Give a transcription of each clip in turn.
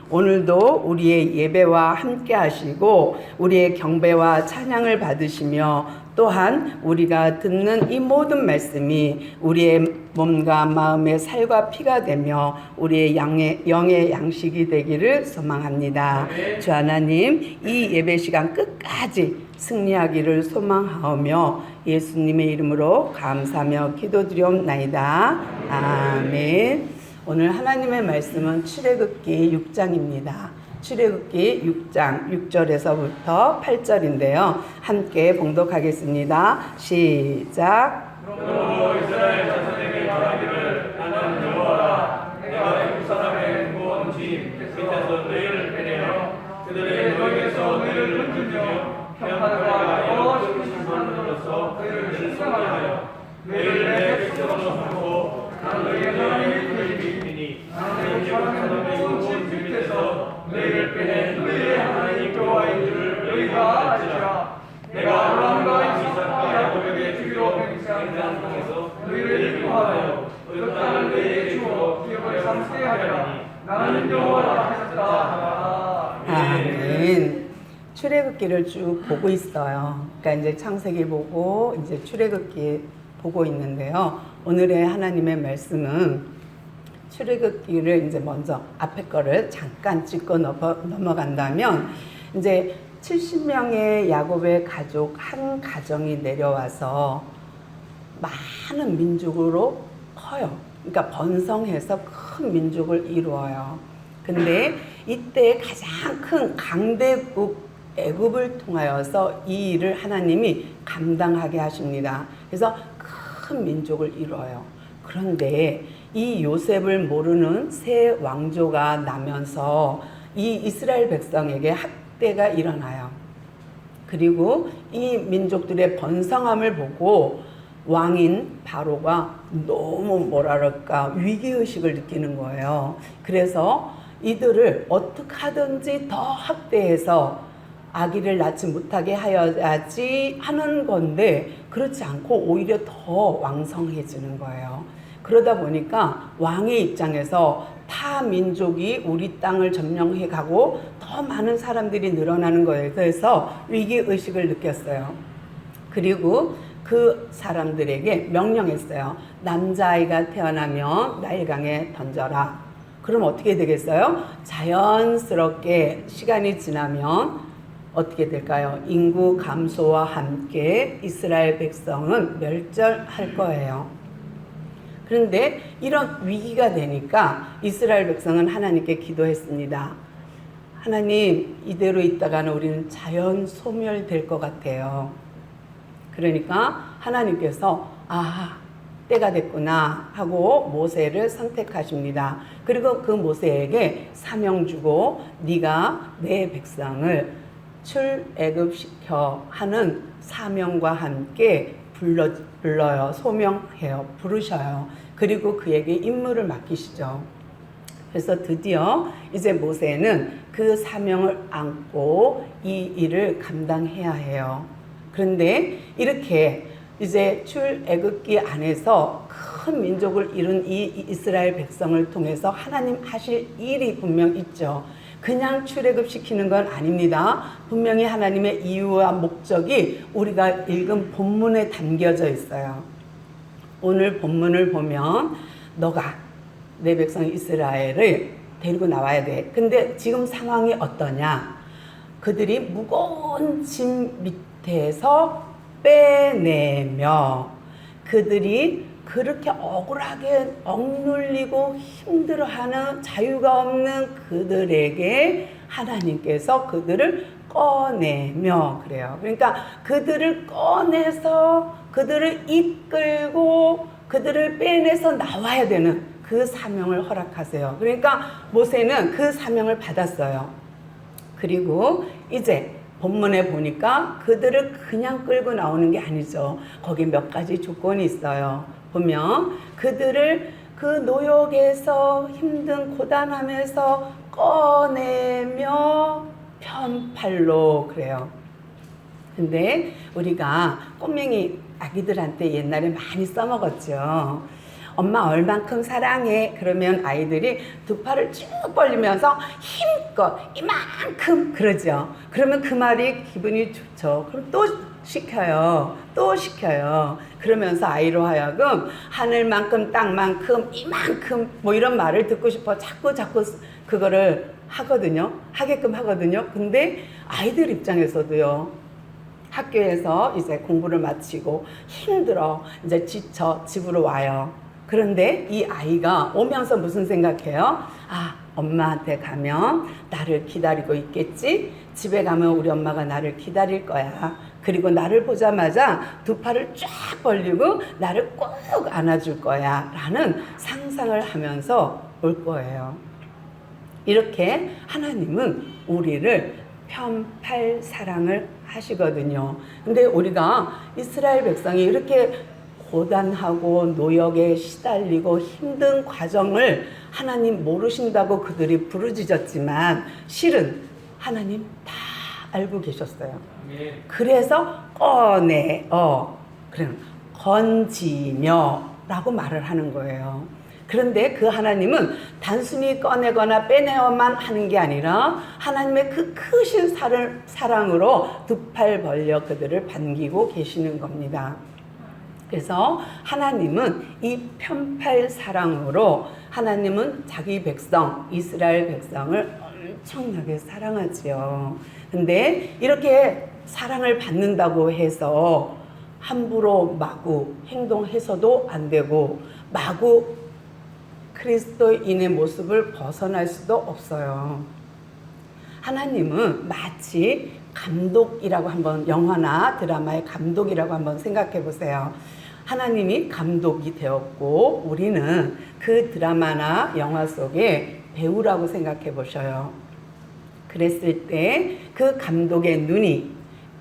오늘도 우리의 예배와 함께 하시고 우리의 경배와 찬양을 받으시며 또한 우리가 듣는 이 모든 말씀이 우리의 몸과 마음의 살과 피가 되며 우리의 영의 양식이 되기를 소망합니다. 주 하나님, 이 예배 시간 끝까지 승리하기를 소망하며 예수님의 이름으로 감사하며 기도드리옵나이다. 아멘. 오늘 하나님의 말씀은 출애굽기 6장입니다. 출애굽기 6장 6절에서부터 8절인데요. 함께 봉독하겠습니다. 시작. 그러므로 이스라엘 자손에게 말하기를 나는 여호와라. 내가 애굽 사람의 무거운 짐 밑에서 너희를 빼내어 그들의 노역에서 너희를 건지며 평안하라 여호와 시키신 분으로서 너희를 신성하여 너희를 내 백성으로 삼고 나는 너희의 하나님의 이름이니 나는 애굽 사람의 무거운 짐 밑에서 너희를 빼낸 너희의 하나님 여호와인 줄을 너희가 알지라. 내가 아브라함과 이삭과 야곱에게 주기로 맹세한 땅에서 너희를 인도하여 그 땅을 너희에게 주어 기업을 삼게 하리라. 나는 여호와라 하셨다. 아멘. 출애굽기를 쭉 보고 있어요. 그러니까 이제 창세기 보고 이제 출애굽기 보고 있는데요. 오늘의 하나님의 말씀은 출애굽기를 이제 먼저 앞에 거를 잠깐 짚고 넘어간다면 이제 70명의 야곱의 가족 한 가정이 내려와서 많은 민족으로 커요. 그러니까 번성해서 큰 민족을 이루어요. 근데 이때 가장 큰 강대국 애굽을 통하여서 이 일을 하나님이 감당하게 하십니다. 그래서 큰 민족을 이루어요. 그런데 이 요셉을 모르는 새 왕조가 나면서 이 이스라엘 백성에게 학대가 일어나요. 그리고 이 민족들의 번성함을 보고 왕인 바로가 너무 뭐랄까 위기의식을 느끼는 거예요. 그래서 이들을 어떻게 하든지 더 학대해서 아기를 낳지 못하게 하여야지 하는 건데 그렇지 않고 오히려 더 왕성해지는 거예요. 그러다 보니까 왕의 입장에서 타 민족이 우리 땅을 점령해 가고 더 많은 사람들이 늘어나는 거에 대해서 위기의식을 느꼈어요. 그리고 그 사람들에게 명령했어요. 남자아이가 태어나면 나일강에 던져라. 그럼 어떻게 되겠어요? 자연스럽게 시간이 지나면 어떻게 될까요? 인구 감소와 함께 이스라엘 백성은 멸절할 거예요. 그런데 이런 위기가 되니까 이스라엘 백성은 하나님께 기도했습니다. 하나님, 이대로 있다가는 우리는 자연 소멸될 것 같아요. 그러니까 하나님께서 때가 됐구나 하고 모세를 선택하십니다. 그리고 그 모세에게 사명 주고 네가 내 백성을 출애굽시켜 하는 사명과 함께 불러요. 소명해요. 부르셔요. 그리고 그에게 임무를 맡기시죠. 그래서 드디어 이제 모세는 그 사명을 안고 이 일을 감당해야 해요. 그런데 이렇게 이제 출애굽기 안에서 큰 민족을 이룬 이 이스라엘 백성을 통해서 하나님 하실 일이 분명 있죠. 그냥 출애굽시키는 건 아닙니다. 분명히 하나님의 이유와 목적이 우리가 읽은 본문에 담겨져 있어요. 오늘 본문을 보면 너가 내 백성 이스라엘을 데리고 나와야 돼. 근데 지금 상황이 어떠냐? 그들이 무거운 짐 밑에서 빼내며 그들이 그렇게 억울하게 억눌리고 힘들어하는 자유가 없는 그들에게 하나님께서 그들을 꺼내며 그래요. 그러니까 그들을 꺼내서 그들을 이끌고 그들을 빼내서 나와야 되는 그 사명을 허락하세요. 그러니까 모세는 그 사명을 받았어요. 그리고 이제 본문에 보니까 그들을 그냥 끌고 나오는 게 아니죠. 거기 몇 가지 조건이 있어요. 보면 그들을 그 노역에서 힘든 고단함에서 꺼내며 편팔로 그래요. 근데 우리가 꼬맹이 아기들한테 옛날에 많이 써먹었죠. 엄마 얼만큼 사랑해. 그러면 아이들이 두 팔을 쭉 벌리면서 힘껏 이만큼 그러죠. 그러면 그 말이 기분이 좋죠. 그럼 또 시켜요. 또 시켜요. 그러면서 아이로 하여금 하늘만큼 땅만큼 이만큼 뭐 이런 말을 듣고 싶어 자꾸 그거를 하게끔 하거든요. 근데 아이들 입장에서도요. 학교에서 이제 공부를 마치고 힘들어 이제 지쳐 집으로 와요. 그런데 이 아이가 오면서 무슨 생각해요? 아, 엄마한테 가면 나를 기다리고 있겠지? 집에 가면 우리 엄마가 나를 기다릴 거야. 그리고 나를 보자마자 두 팔을 쫙 벌리고 나를 꼭 안아줄 거야. 라는 상상을 하면서 올 거예요. 이렇게 하나님은 우리를 편팔 사랑을 하시거든요. 근데 우리가 이스라엘 백성이 이렇게 고단하고 노역에 시달리고 힘든 과정을 하나님 모르신다고 그들이 부르짖었지만 실은 하나님 다 알고 계셨어요. 그래서 건지며 라고 말을 하는 거예요. 그런데 그 하나님은 단순히 꺼내거나 빼내어만 하는 게 아니라 하나님의 그 크신 사랑으로 두 팔 벌려 그들을 반기고 계시는 겁니다. 그래서 하나님은 이 편팔 사랑으로 하나님은 자기 백성, 이스라엘 백성을 엄청나게 사랑하지요. 근데 이렇게 사랑을 받는다고 해서 함부로 마구 행동해서도 안 되고 마구 그리스도인의 모습을 벗어날 수도 없어요. 하나님은 마치 감독이라고 한번 영화나 드라마의 감독이라고 한번 생각해 보세요. 하나님이 감독이 되었고 우리는 그 드라마나 영화 속의 배우라고 생각해 보셔요. 그랬을 때 그 감독의 눈이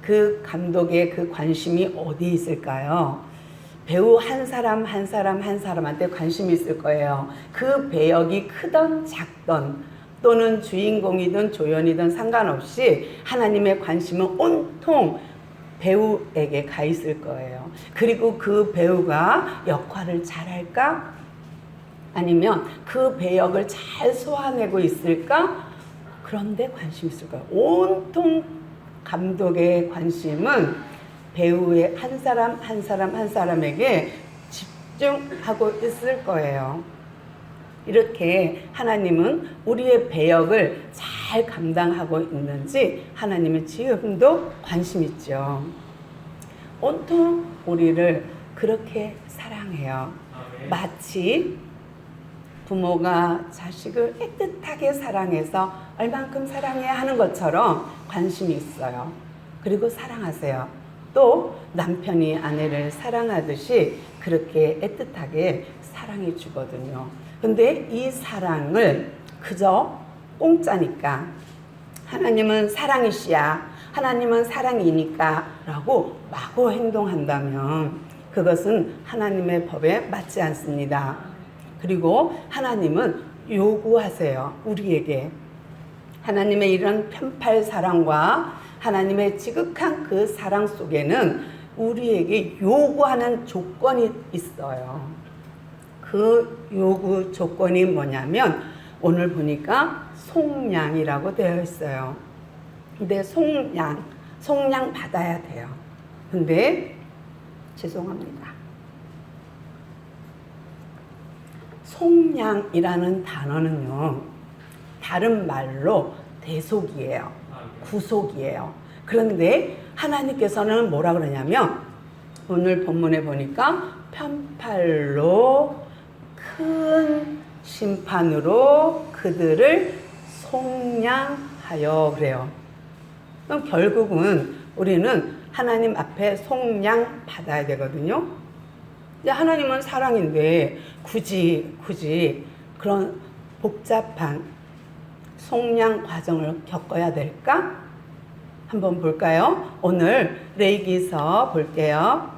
그 감독의 그 관심이 어디 있을까요? 배우 한 사람한테 관심이 있을 거예요. 그 배역이 크던 작던 또는 주인공이든 조연이든 상관없이 하나님의 관심은 온통 배우에게 가 있을 거예요. 그리고 그 배우가 역할을 잘할까? 아니면 그 배역을 잘 소화내고 있을까? 그런데 관심이 있을 거예요. 온통 감독의 관심은 배우의 한 사람에게 집중하고 있을 거예요. 이렇게 하나님은 우리의 배역을 잘 감당하고 있는지 하나님은 지금도 관심 있죠. 온통 우리를 그렇게 사랑해요. 마치 부모가 자식을 애틋하게 사랑해서 얼만큼 사랑해야 하는 것처럼 관심이 있어요. 그리고 사랑하세요. 또 남편이 아내를 사랑하듯이 그렇게 애틋하게 사랑해 주거든요. 근데 이 사랑을 그저 공짜니까 하나님은 사랑이시야, 하나님은 사랑이니까 라고 마구 행동한다면 그것은 하나님의 법에 맞지 않습니다. 그리고 하나님은 요구하세요. 우리에게 하나님의 이런 편팔 사랑과 하나님의 지극한 그 사랑 속에는 우리에게 요구하는 조건이 있어요. 그 요구 조건이 뭐냐면 오늘 보니까 속량이라고 되어 있어요. 근데 속량 받아야 돼요. 근데 죄송합니다. 속량이라는 단어는요, 다른 말로 대속이에요. 구속이에요. 그런데 하나님께서는 뭐라 그러냐면 오늘 본문에 보니까 편팔로 큰 심판으로 그들을 속량하여 그래요. 그럼 결국은 우리는 하나님 앞에 속량 받아야 되거든요. 이제 하나님은 사랑인데 굳이 그런 복잡한 속량 과정을 겪어야 될까? 한번 볼까요? 오늘 레위기서 볼게요.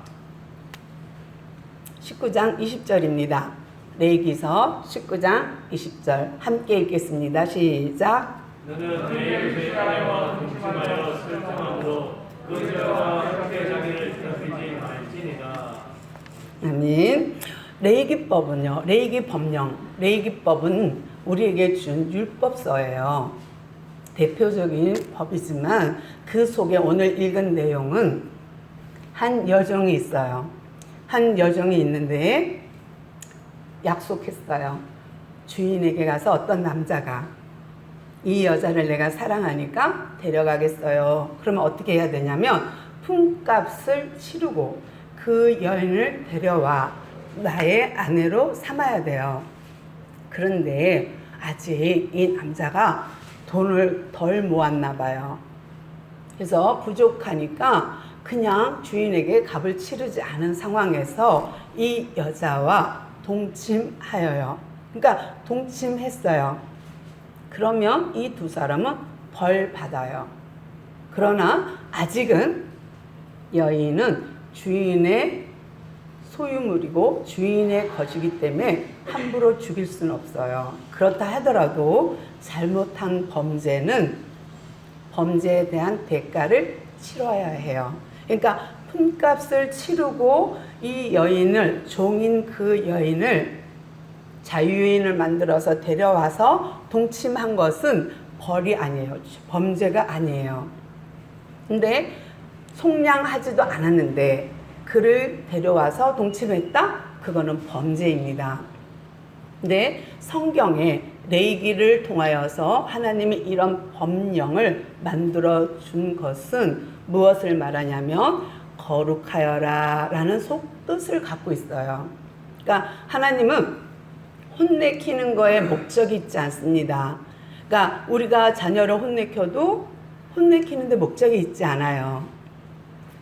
19장 20절입니다. 레위기서 19장 20절 함께 읽겠습니다. 시작. 너는 내 죄악과 동침하여 슬픔함으로 그 죄와 함께 자기를 더럽히지 말지니라. 아멘. 레위기법은요, 레위기법은 우리에게 준 율법서예요. 대표적인 법이지만 그 속에 오늘 읽은 내용은 한 여종이 있어요. 한 여종이 있는데 약속했어요. 주인에게 가서 어떤 남자가 이 여자를 내가 사랑하니까 데려가겠어요. 그러면 어떻게 해야 되냐면 품값을 치르고 그 여인을 데려와 나의 아내로 삼아야 돼요. 그런데 아직 이 남자가 돈을 덜 모았나 봐요. 그래서 부족하니까 그냥 주인에게 값을 치르지 않은 상황에서 이 여자와 동침하여요. 그러니까 동침했어요. 그러면 이 두 사람은 벌 받아요. 그러나 아직은 여인은 주인의 소유물이고 주인의 것이기 때문에 함부로 죽일 수는 없어요. 그렇다 하더라도 잘못한 범죄는 범죄에 대한 대가를 치러야 해요. 그러니까 품값을 치르고 이 여인을, 종인 그 여인을 자유인을 만들어서 데려와서 동침한 것은 벌이 아니에요. 범죄가 아니에요. 근데 속량하지도 않았는데 그를 데려와서 동침했다? 그거는 범죄입니다. 근데 성경에 레위기를 통하여서 하나님이 이런 법령을 만들어 준 것은 무엇을 말하냐면 거룩하여라 라는 속뜻을 갖고 있어요. 그러니까 하나님은 혼내키는 거에 목적이 있지 않습니다. 그러니까 우리가 자녀를 혼내켜도 혼내키는데 목적이 있지 않아요.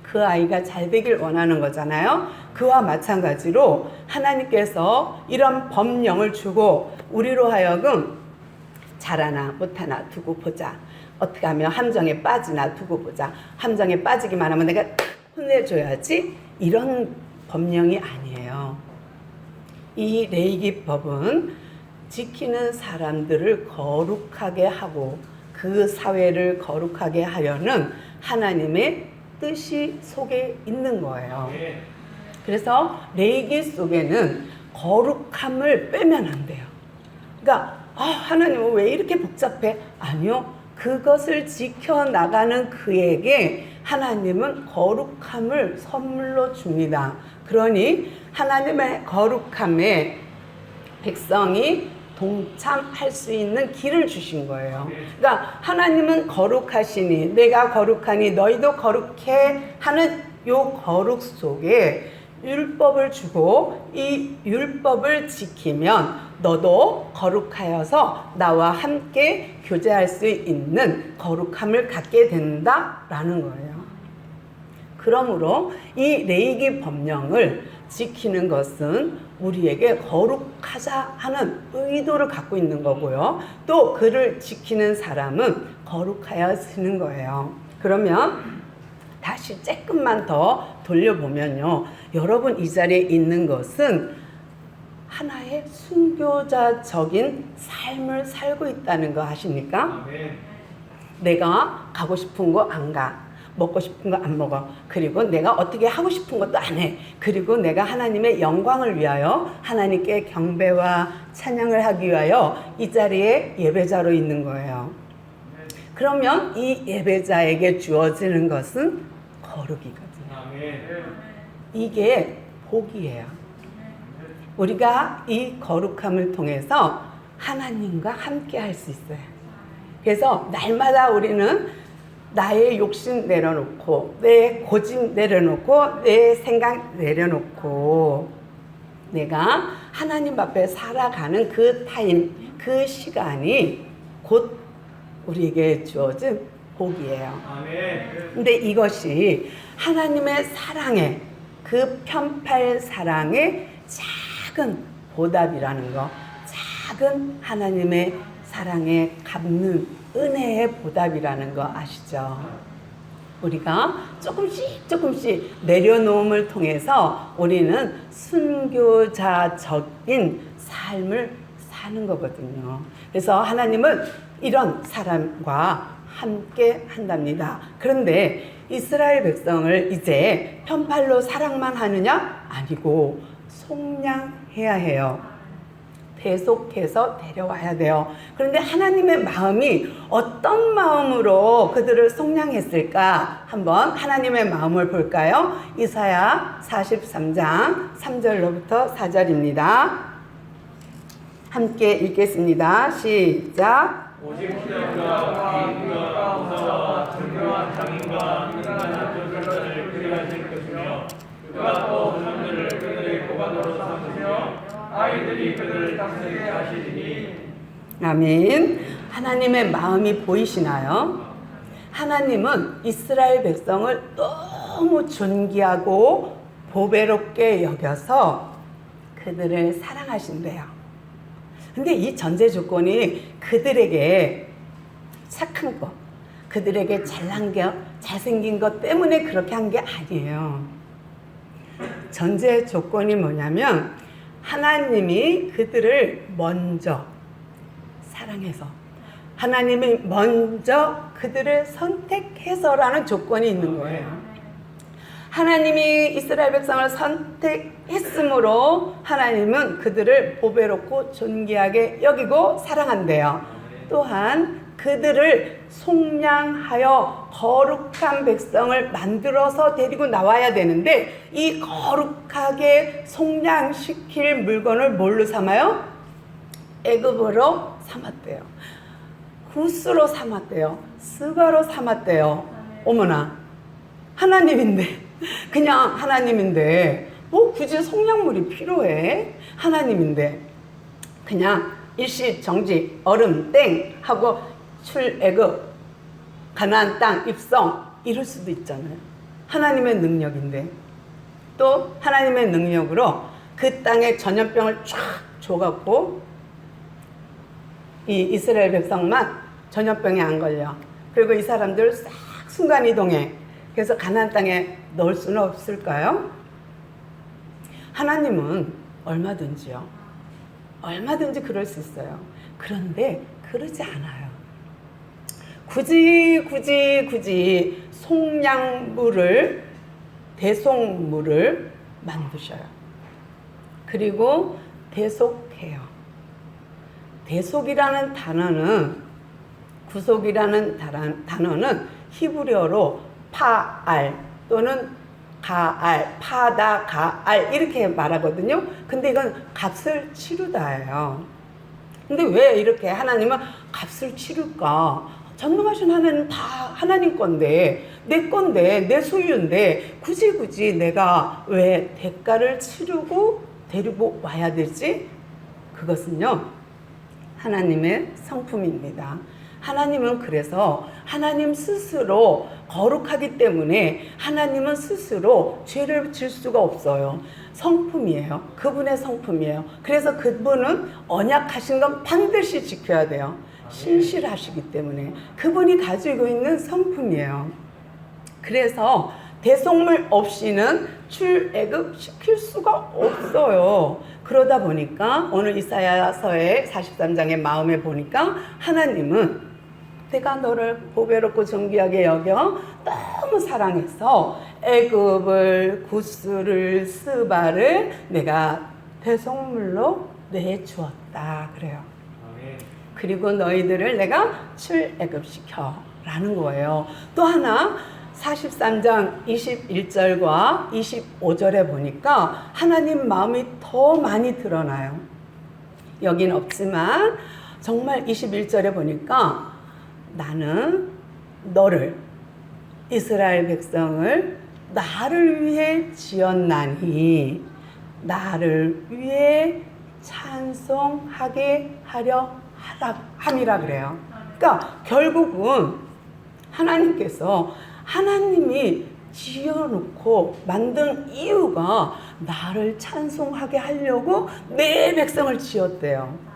그 아이가 잘 되길 원하는 거잖아요. 그와 마찬가지로 하나님께서 이런 법령을 주고 우리로 하여금 잘하나 못하나 두고 보자. 어떻게 하면 함정에 빠지나 두고 보자. 함정에 빠지기만 하면 내가 혼내줘야지. 이런 법령이 아니에요. 이 레위기법은 지키는 사람들을 거룩하게 하고 그 사회를 거룩하게 하려는 하나님의 뜻이 속에 있는 거예요. 그래서 레위기 속에는 거룩함을 빼면 안 돼요. 그러니까 하나님은 왜 이렇게 복잡해? 아니요. 그것을 지켜나가는 그에게 하나님은 거룩함을 선물로 줍니다. 그러니 하나님의 거룩함에 백성이 동참할 수 있는 길을 주신 거예요. 그러니까 하나님은 거룩하시니 내가 거룩하니 너희도 거룩해 하는 요 거룩 속에 율법을 주고 이 율법을 지키면 너도 거룩하여서 나와 함께 교제할 수 있는 거룩함을 갖게 된다라는 거예요. 그러므로 이 레위기 법령을 지키는 것은 우리에게 거룩하자 하는 의도를 갖고 있는 거고요. 또 그를 지키는 사람은 거룩하여지는 거예요. 그러면 다시 조금만 더 돌려보면요. 여러분 이 자리에 있는 것은 하나의 순교자적인 삶을 살고 있다는 거 아십니까? 내가 가고 싶은 거 안 가. 먹고 싶은 거 안 먹어. 그리고 내가 어떻게 하고 싶은 것도 안 해. 그리고 내가 하나님의 영광을 위하여 하나님께 경배와 찬양을 하기 위하여 이 자리에 예배자로 있는 거예요. 그러면 이 예배자에게 주어지는 것은 거룩이거든요. 이게 복이에요. 우리가 이 거룩함을 통해서 하나님과 함께 할 수 있어요. 그래서 날마다 우리는 나의 욕심 내려놓고 내 고집 내려놓고 내 생각 내려놓고 내가 하나님 앞에 살아가는 그 타임, 그 시간이 곧 우리에게 주어진 복이에요. 근데 이것이 하나님의 사랑의 그 편팔 사랑의 작은 보답이라는 거, 작은 하나님의 사랑에 갚는 은혜의 보답이라는 거 아시죠? 우리가 조금씩 내려놓음을 통해서 우리는 순교자적인 삶을 사는 거거든요. 그래서 하나님은 이런 사람과 함께 한답니다. 그런데 이스라엘 백성을 이제 편팔로 사랑만 하느냐? 아니고 속량해야 송량해야 해요. 계속해서 데려와야 돼요. 그런데 하나님의 마음이 어떤 마음으로 그들을 속량했을까? 한번 하나님의 마음을 볼까요? 이사야 43장 3절로부터 4절입니다. 함께 읽겠습니다. 시작. 오직 시련과 비인과 공사와 정교한 장인과 인간한 조절자를 그리하실 것이며 그가 또 사람들을 그들의 고관으로 삼으시며 아이들이 그들을 다스리게 하시리니. 아멘. 하나님의 마음이 보이시나요? 하나님은 이스라엘 백성을 너무 존귀하고 보배롭게 여겨서 그들을 사랑하신대요. 근데 이 전제 조건이 그들에게 착한 것, 그들에게 잘난 것, 잘생긴 것 때문에 그렇게 한 게 아니에요. 전제 조건이 뭐냐면 하나님이 그들을 먼저 사랑해서, 하나님이 먼저 그들을 선택해서라는 조건이 있는 거예요. 하나님이 이스라엘 백성을 선택했으므로 하나님은 그들을 보배롭고 존귀하게 여기고 사랑한대요. 또한 그들을 속량하여 거룩한 백성을 만들어서 데리고 나와야 되는데 이 거룩하게 속량시킬 물건을 뭘로 삼아요? 애굽으로 삼았대요. 구스로 삼았대요. 스바로 삼았대요. 어머나, 하나님인데, 그냥 하나님인데 뭐 굳이 속량물이 필요해? 하나님인데 그냥 일시정지 얼음 땡 하고 출애굽 가나안 땅 입성 이럴 수도 있잖아요. 하나님의 능력인데 또 하나님의 능력으로 그 땅에 전염병을 쫙 줘갖고 이 이스라엘 백성만 전염병에 안 걸려. 그리고 이 사람들 싹 순간이동해. 그래서 가나안 땅에 넣을 수는 없을까요? 하나님은 얼마든지요. 얼마든지 그럴 수 있어요. 그런데 그러지 않아요. 굳이 속량물을, 대속물을 만드셔요. 그리고 대속해요. 대속이라는 단어는, 구속이라는 단어는 히브리어로 파알 또는 가알, 파다, 가알 이렇게 말하거든요. 근데 이건 값을 치르다예요. 근데 왜 이렇게 하나님은 값을 치를까? 전능하신 하나님 다 하나님 건데, 내 소유인데 굳이 내가 왜 대가를 치르고 데리고 와야 되지? 그것은요, 하나님의 성품입니다. 하나님은 그래서 하나님 스스로 거룩하기 때문에 하나님은 스스로 죄를 질 수가 없어요. 성품이에요. 그분의 성품이에요. 그래서 그분은 언약하신 건 반드시 지켜야 돼요. 신실하시기 때문에 그분이 가지고 있는 성품이에요. 그래서 대속물 없이는 출애굽 시킬 수가 없어요. 그러다 보니까 오늘 이사야서의 43장의 마음에 보니까 하나님은 내가 너를 보배롭고 존귀하게 여겨 너무 사랑해서 애굽을, 구스를, 스바를 내가 대속물로 내주었다 그래요. 그리고 너희들을 내가 출애굽시켜 라는 거예요. 또 하나 43장 21절과 25절에 보니까 하나님 마음이 더 많이 드러나요. 여긴 없지만 정말 21절에 보니까 나는 너를, 이스라엘 백성을 나를 위해 지었나니 나를 위해 찬송하게 하려 함이라 그래요. 그러니까 결국은 하나님이 지어놓고 만든 이유가 나를 찬송하게 하려고 내 백성을 지었대요.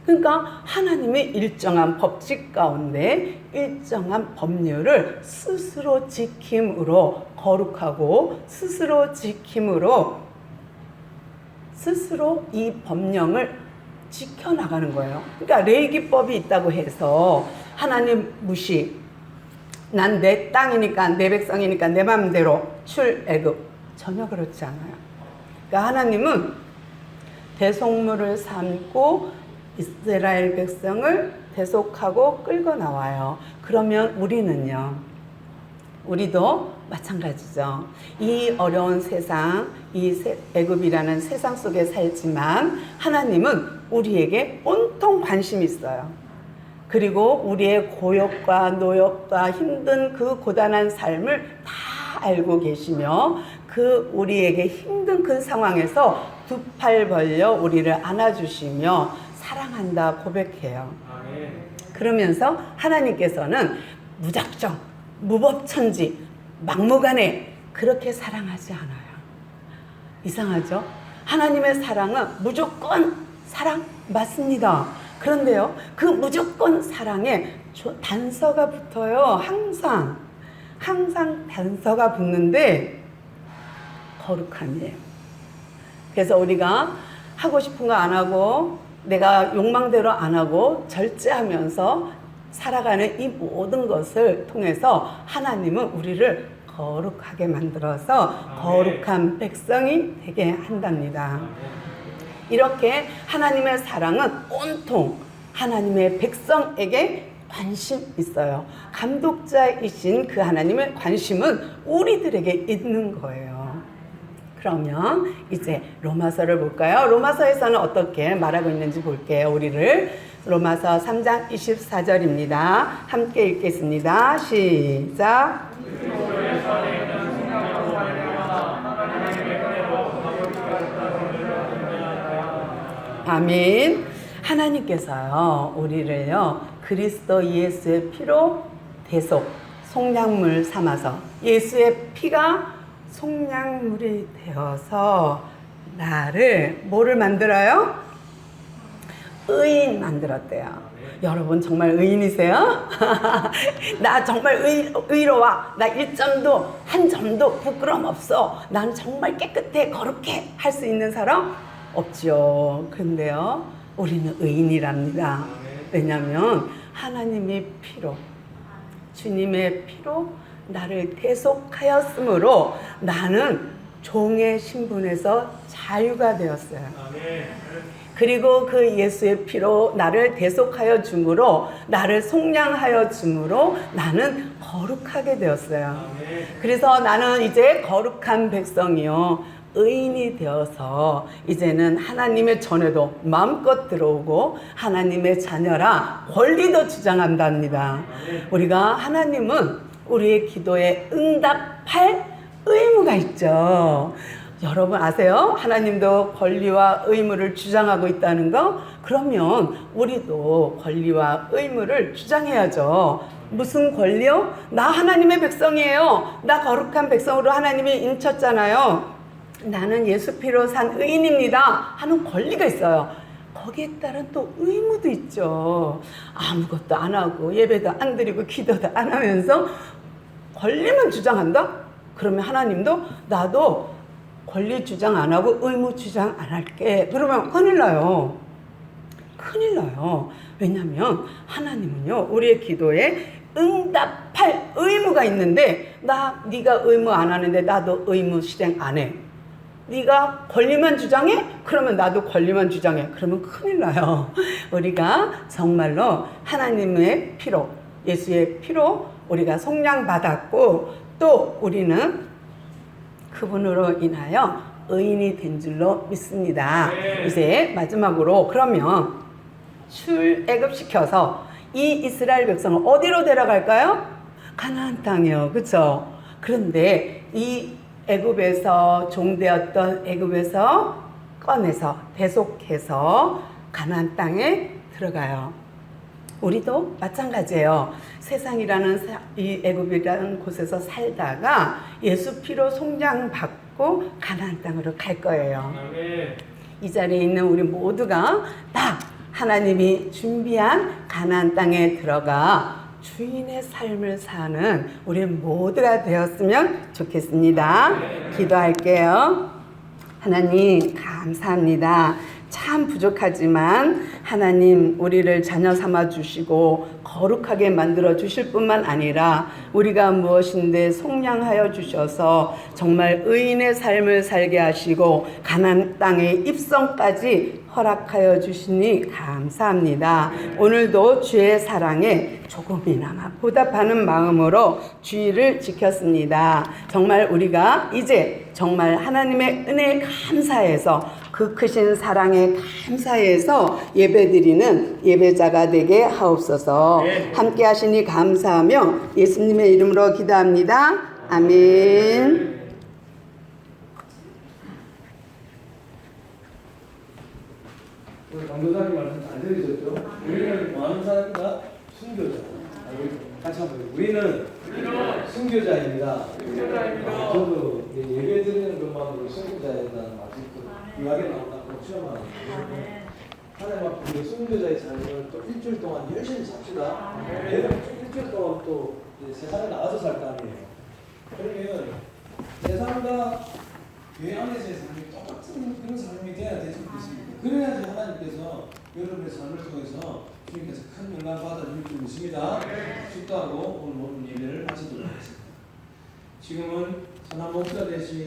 그러니까 하나님이 일정한 법칙 가운데 일정한 법률을 스스로 지킴으로 거룩하고 스스로 지킴으로 스스로 이 법령을 지켜나가는 거예요. 그러니까 레위기법이 있다고 해서 하나님 무시, 난 내 땅이니까 내 백성이니까 내 마음대로 출애굽, 전혀 그렇지 않아요. 그러니까 하나님은 대속물을 삼고 이스라엘 백성을 대속하고 끌고 나와요. 그러면 우리는요, 우리도 마찬가지죠. 이 어려운 세상, 이 애굽이라는 세상 속에 살지만 하나님은 우리에게 온통 관심이 있어요. 그리고 우리의 고역과 노역과 힘든 그 고단한 삶을 다 알고 계시며 그 우리에게 힘든 그 상황에서 두 팔 벌려 우리를 안아주시며 사랑한다 고백해요. 그러면서 하나님께서는 무작정, 무법천지, 막무가내 그렇게 사랑하지 않아요. 이상하죠? 하나님의 사랑은 무조건 사랑 맞습니다. 그런데요, 그 무조건 사랑에 단서가 붙어요. 항상 단서가 붙는데 거룩함이에요. 그래서 우리가 하고 싶은 거 안 하고 내가 욕망대로 안 하고 절제하면서 살아가는 이 모든 것을 통해서 하나님은 우리를 거룩하게 만들어서 거룩한 백성이 되게 한답니다. 이렇게 하나님의 사랑은 온통 하나님의 백성에게 관심 있어요. 감독자이신 그 하나님의 관심은 우리들에게 있는 거예요. 그러면 이제 로마서를 볼까요? 로마서에서는 어떻게 말하고 있는지 볼게요. 우리를 로마서 3장 24절입니다. 함께 읽겠습니다. 시작. 아멘. 하나님께서요, 우리를요, 그리스도 예수의 피로 대속, 속량물 삼아서 예수의 피가 속량물이 되어서 나를 뭐를 만들어요? 의인 만들었대요. 여러분 정말 의인이세요? 나 정말 의로워. 나 1점도 한 점도 부끄럼 없어. 난 정말 깨끗해 거룩해 할 수 있는 사람 없죠. 근데요, 우리는 의인이랍니다. 왜냐하면 하나님의 피로, 주님의 피로 나를 대속하였으므로 나는 종의 신분에서 자유가 되었어요. 그리고 그 예수의 피로 나를 대속하여 주므로, 나를 속량하여 주므로 나는 거룩하게 되었어요. 그래서 나는 이제 거룩한 백성이요, 의인이 되어서 이제는 하나님의 전에도 마음껏 들어오고 하나님의 자녀라 권리도 주장한답니다. 우리가 하나님은 우리의 기도에 응답할 의무가 있죠. 여러분 아세요? 하나님도 권리와 의무를 주장하고 있다는 거? 그러면 우리도 권리와 의무를 주장해야죠. 무슨 권리요? 나 하나님의 백성이에요. 나 거룩한 백성으로 하나님이 인쳤잖아요. 나는 예수 피로 산 의인입니다 하는 권리가 있어요. 거기에 따른 또 의무도 있죠. 아무것도 안 하고 예배도 안 드리고 기도도 안 하면서 권리만 주장한다? 그러면 하나님도 나도 권리 주장 안 하고 의무 주장 안 할게. 그러면 큰일 나요. 큰일 나요. 왜냐하면 하나님은요, 우리의 기도에 응답할 의무가 있는데 네가 의무 안 하는데 나도 의무 실행 안 해. 네가 권리만 주장해? 그러면 나도 권리만 주장해. 그러면 큰일 나요. 우리가 정말로 하나님의 피로, 예수의 피로 우리가 속량받았고 또 우리는 그분으로 인하여 의인이 된 줄로 믿습니다. 이제 마지막으로 그러면 출애굽시켜서 이 이스라엘 백성을 어디로 데려갈까요? 가나안 땅이요. 그렇죠? 그런데 이 애굽에서 종되었던 애굽에서 꺼내서 대속해서 가나안 땅에 들어가요. 우리도 마찬가지예요. 세상이라는 이 애굽이라는 곳에서 살다가 예수 피로 속량받고 가나안 땅으로 갈 거예요. 이 자리에 있는 우리 모두가 다 하나님이 준비한 가나안 땅에 들어가 주인의 삶을 사는 우리 모두가 되었으면 좋겠습니다. 기도할게요. 하나님 감사합니다. 참 부족하지만 하나님 우리를 자녀 삼아 주시고 거룩하게 만들어 주실 뿐만 아니라 우리가 무엇인데 속량하여 주셔서 정말 의인의 삶을 살게 하시고 가나안 땅의 입성까지 허락하여 주시니 감사합니다. 오늘도 주의 사랑에 조금이나마 보답하는 마음으로 주의를 지켰습니다. 정말 우리가 이제 정말 하나님의 은혜에 감사해서 그 크신 사랑에 감사해서 예배드리는 예배자가 되게 하옵소서. 함께 하시니 감사하며 예수님의 이름으로 기도합니다. 아멘. 우리 강도사님 말씀 잘 들으셨죠? 우리는 뭐 하는 사람이다? 순교자. 우리 같이 한번 해요. 우리는 순교자입니다. 저도 예배 드리는 것만으로 순교자였다는 말씀 유학에 나온다고 체험하는데 하나님 앞에 우리 순교자의 삶을 또 일주일 동안 열심히 삽시다. 여러분 일주일 동안 또 세상에 나가서 살 거 아니에요. 그러면 세상과 교회 안에서의 삶이 똑같은 그런 삶이 돼야 되지 않겠습니까? 그래야지 하나님께서 여러분의 삶을 통해서 주님께서 큰 영광 받아줄 줄 믿습니다. 축도하고 오늘 모든 예배를 마치도록 하겠습니다. 지금은 선한 목사 되신